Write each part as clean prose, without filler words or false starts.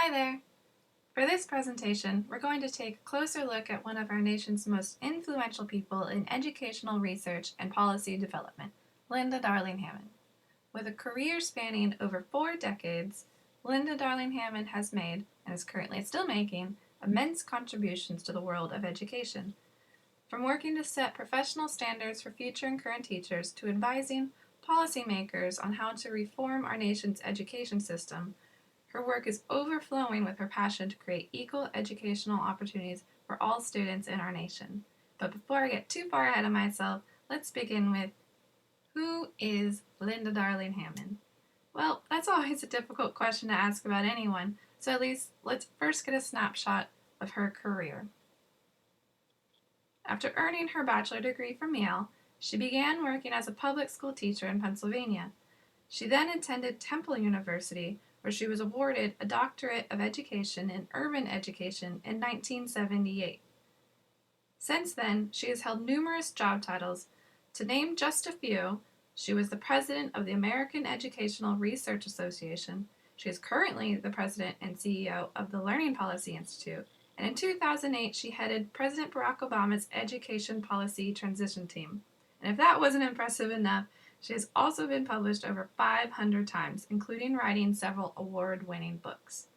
Hi there! For this presentation, we're going to take a closer look at one of our nation's most influential people in educational research and policy development, Linda Darling Hammond. With a career spanning over 4 decades, Linda Darling Hammond has made, and is currently still making, immense contributions to the world of education. From working to set professional standards for future and current teachers to advising policymakers on how to reform our nation's education system, her work is overflowing with her passion to create equal educational opportunities for all students in our nation. But before I get too far ahead of myself, let's begin with, who is Linda Darling Hammond? Well, that's always a difficult question to ask about anyone, so at least let's first get a snapshot of her career. After earning her bachelor degree from Yale, she began working as a public school teacher in Pennsylvania. She then attended Temple University, where she was awarded a doctorate of education in urban education in 1978. Since then, she has held numerous job titles. To name just a few, she was the president of the American Educational Research Association. She is currently the president and CEO of the Learning Policy Institute, and in 2008 she headed President Barack Obama's Education Policy Transition Team. And if that wasn't impressive enough, she has also been published over 500 times, including writing several award-winning books.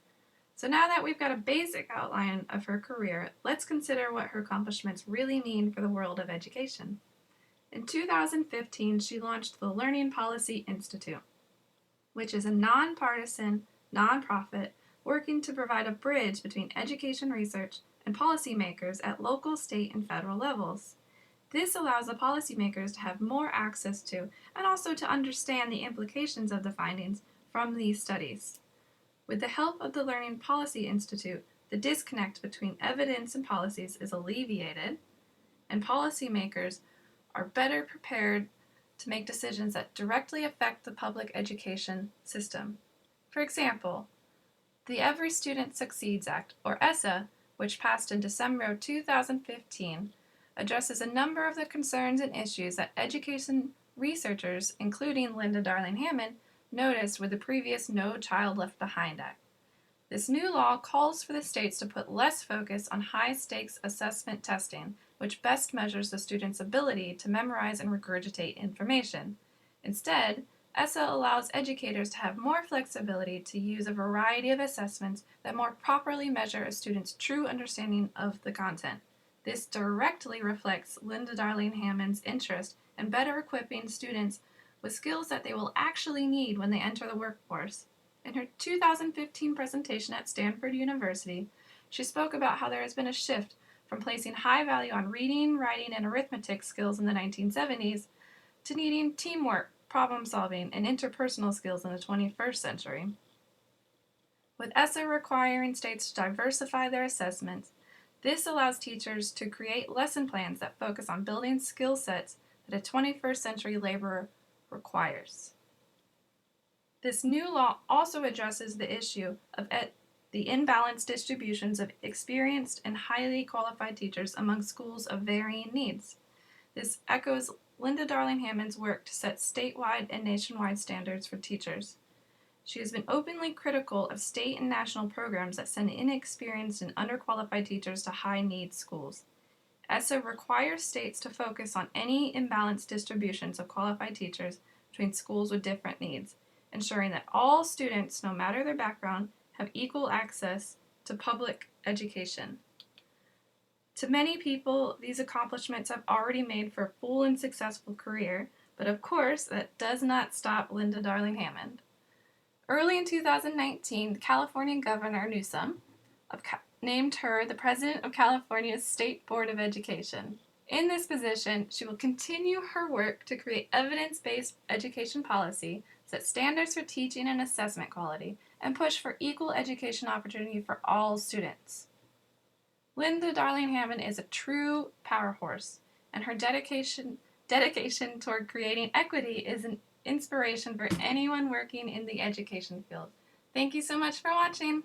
So now that we've got a basic outline of her career, let's consider what her accomplishments really mean for the world of education. In 2015, she launched the Learning Policy Institute, which is a nonpartisan, nonprofit working to provide a bridge between education research and policymakers at local, state, and federal levels. This allows the policymakers to have more access to and also to understand the implications of the findings from these studies. With the help of the Learning Policy Institute, the disconnect between evidence and policies is alleviated, and policymakers are better prepared to make decisions that directly affect the public education system. For example, the Every Student Succeeds Act, or ESSA, which passed in December of 2015, addresses a number of the concerns and issues that education researchers, including Linda Darling Hammond, noticed with the previous No Child Left Behind Act. This new law calls for the states to put less focus on high-stakes assessment testing, which best measures the student's ability to memorize and regurgitate information. Instead, ESSA allows educators to have more flexibility to use a variety of assessments that more properly measure a student's true understanding of the content. This directly reflects Linda Darling Hammond's interest in better equipping students with skills that they will actually need when they enter the workforce. In her 2015 presentation at Stanford University, she spoke about how there has been a shift from placing high value on reading, writing, and arithmetic skills in the 1970s to needing teamwork, problem solving, and interpersonal skills in the 21st century. With ESSA requiring states to diversify their assessments, this allows teachers to create lesson plans that focus on building skill sets that a 21st century laborer requires. This new law also addresses the issue of the imbalanced distributions of experienced and highly qualified teachers among schools of varying needs. This echoes Linda Darling Hammond's work to set statewide and nationwide standards for teachers. She has been openly critical of state and national programs that send inexperienced and underqualified teachers to high-needs schools. ESSA requires states to focus on any imbalanced distributions of qualified teachers between schools with different needs, ensuring that all students, no matter their background, have equal access to public education. To many people, these accomplishments have already made for a full and successful career, but of course, that does not stop Linda Darling Hammond. Early in 2019, California Governor Newsom named her the president of California's State Board of Education. In this position, she will continue her work to create evidence-based education policy, set standards for teaching and assessment quality, and push for equal education opportunity for all students. Linda Darling Hammond is a true power horse, and her dedication toward creating equity is an inspiration for anyone working in the education field. Thank you so much for watching.